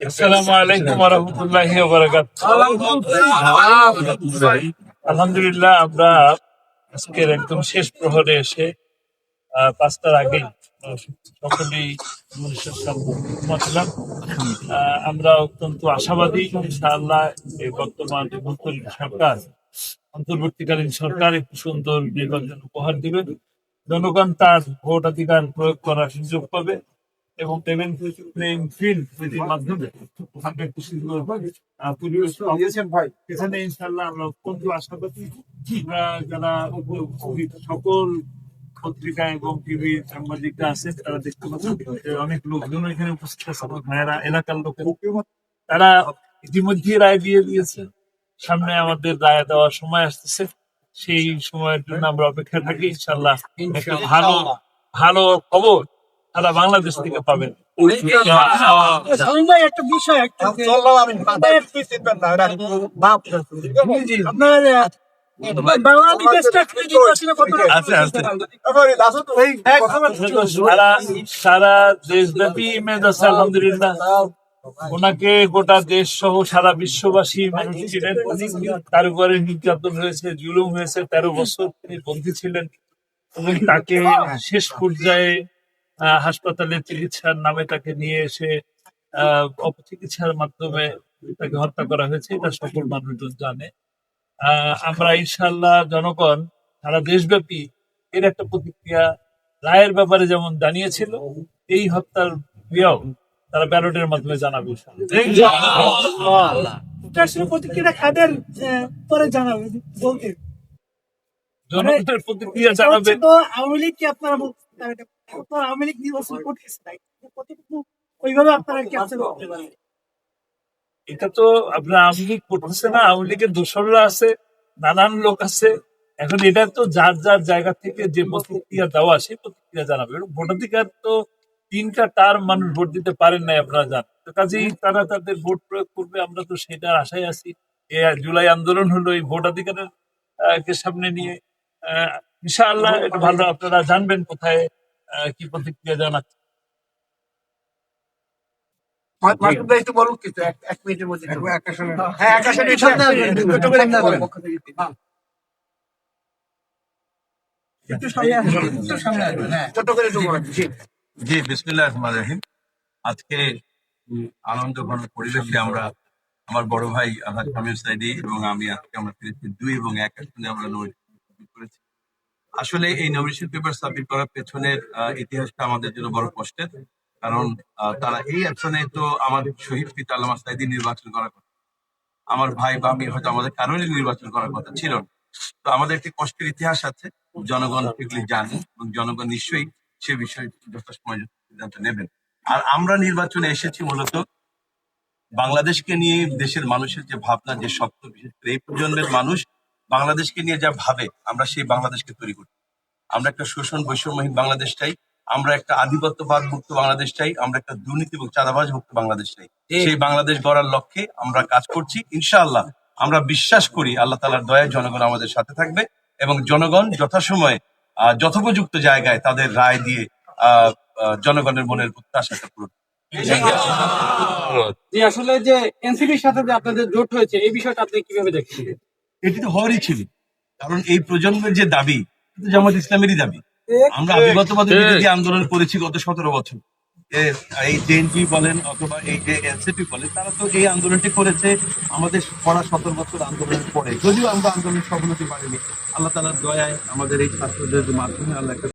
আসসালামু আলাইকুম ওয়া রাহমাতুল্লাহি ওয়া বারাকাতুহু। আলহামদুলিল্লাহ, আমরা আজকের একদম শেষ প্রহরে এসে 5টার আগেই সকলেই মানুষের সামনে ঘুমাচ্ছিলাম। আমরা অত্যন্ত আশাবাদী, ইনশাআল্লাহ এই বর্তমান অন্তর্বর্তীকালীন সরকার একটু সুন্দর নির্বাচন উপহার দিবেন। জনগণ তার ভোটাধিকার প্রয়োগ করার সুযোগ পাবে এবং প্লেইং ফিল্ড তৈরির মাধ্যমে আমরা একটু সুন্দর পরিবেশ এখানে ইনশাল্লাহ আমরা অত্যন্ত আশাবাদী। আমরা যারা সকল পত্রিকা এবং টিভির সাংবাদিকরা আছে তারা দেখতে পাচ্ছেন অনেক লোকজন এখানে উপস্থিত আছে। আমার ভাইয়েরা, এলাকার লোক, তারা ইতিমধ্যে রায় দিয়ে দিয়েছে। সামনে আমাদের রায় দেওয়ার সময় আসতেছে, সেই সময়ের জন্য আমরা অপেক্ষা থাকি। ইনশাল্লাহ একটা ভালো ভালো খবর সারা বাংলাদেশ থেকে পাবেন। একটা বিষয় সারা দেশব্যাপী ইমেজ আছে আলহামদুলিল্লাহ। ওনাকে গোটা দেশ সহ সারা বিশ্ববাসী মানুষ ছিলেন। তার উপরে নির্যাতন হয়েছে, জুলুম হয়েছে, 13 বছর তিনি বন্দী ছিলেন এবং তাকে শেষ পর্যায়ে হাসপাতালে চিকিৎসার নামে তাকে নিয়ে এসে অপচিকিৎসার মাধ্যমে তাকে হত্যা করা হয়েছে। এটা সকল মানুষজন জানে। আমরা ইনশাল্লাহ জনগণ সারা দেশব্যাপী এর একটা প্রতিক্রিয়া রায়ের ব্যাপারে যেমন জানিয়েছিল, এই হত্যার ক্রিয়াও তারা ব্যালটের মাধ্যমে জানাবে। প্রতিক্রিয়া কাদের পরে জানাবে বলতে জনগণের প্রতিক্রিয়া জানাবে। আওয়ামী লীগ কি আপনারা আওয়ামী লীগ নির্বাচন করতেছে ওইভাবে আপনারা কি করতে পারেন? এটা তো আপনার আওয়ামী লীগ করতেছে না, আওয়ামী লীগের দোসররা আছে, নানান লোক আছে। এখন এটা তো যার যার জায়গা থেকে যে প্রতিক্রিয়া দেওয়া, সেই প্রতিক্রিয়া জানাবে। ভোটাধিকার তো 3টা টার্ম মানুষ ভোট দিতে পারেন নাই, আপনারা জানেন। কাজেই তারা তাদের ভোট প্রয়োগ করবে, আমরা তো সেটার আশায় আছি। জুলাই আন্দোলন হলো এই ভোটাধিকারের কে সামনে নিয়ে। ইনশাআল্লাহ এটা ভালো, আপনারা জানবেন কোথায় কি প্রতিক্রিয়া জানাচ্ছে। একটু বলুন কিছু, 1 মিনিটের মধ্যে। জি, বিসমিল্লাহির রহমানির রহিম। আজকে আনন্দ ঘন পরিবেশে আমরা, আমার বড় ভাই আলহাজ শামীম সাঈদী এবং আমি আজকে আমরা ফিরেছি 2 এবং 1 আসনে আমরা নমিনেশন করেছি। আসলে এই নমিনেশন পেপার সাবমিট করার পেছনের ইতিহাসটা আমাদের জন্য বড় কষ্টের, কারণ তারা এই আসনে তো আমার শহীদ পিতা আল্লামা সাঈদী নির্বাচন করার কথা, আমার ভাই বা আমি হয়তো আমাদের কারণে নির্বাচন করার কথা ছিল না। তো আমাদের একটি কষ্টের ইতিহাস আছে, জনগণ এগুলি জানে এবং জনগণ নিশ্চয়ই সে বিষয়ে যথাসময় সিদ্ধান্ত নেবেন। আর আমরা নির্বাচনে এসেছি মূলত বাংলাদেশকে নিয়ে, দেশের মানুষের যে ভাবনা, যে স্বপ্ন, বিশেষ করে এই প্রজন্মের মানুষ বাংলাদেশকে নিয়ে যা ভাবে, আমরা সেই বাংলাদেশকে তৈরি করি। আমরা একটা শোষণ বৈষম্যহীন বাংলাদেশ চাই, আমরা একটা আধিপত্যবাদ মুক্ত বাংলাদেশ চাই, আমরা একটা দুর্নীতি এবং চাঁদাবাজ মুক্ত বাংলাদেশ চাই। সেই বাংলাদেশ গড়ার লক্ষ্যে আমরা কাজ করছি। ইনশাআল্লাহ আমরা বিশ্বাস করি আল্লাহ তাআলার দয়ায় জনগণ আমাদের সাথে থাকবে এবং জনগণ যথাসময়ে যথোপযুক্ত জায়গায় তাদের রায় দিয়ে জনগণের মনের প্রত্যাশাটা পূরণ। জি, আসলে যে এনসিপির সাথে যে আপনাদের জোট হয়েছে, এই বিষয়টা আপনি কিভাবে দেখছেন? এটি তো হওয়ারই ছিল, কারণ এই প্রজন্মের যে দাবি, জামাত ইসলামেরই দাবি। আমরা আধিপত্যবাদের বিরোধী আন্দোলন করেছি গত 17 বছর। এই জেএনপি বলেন অথবা এই যে এনসিপি বলেন, তারা তো এই আন্দোলনটি করেছে আমাদের পড়া 17 বছর আন্দোলনের পরে। যদিও আমরা আন্দোলন সফল হতে পারিনি, আল্লাহ তাআলার দয়ায় আমাদের এই ছাত্রদের মাধ্যমে আল্লাহ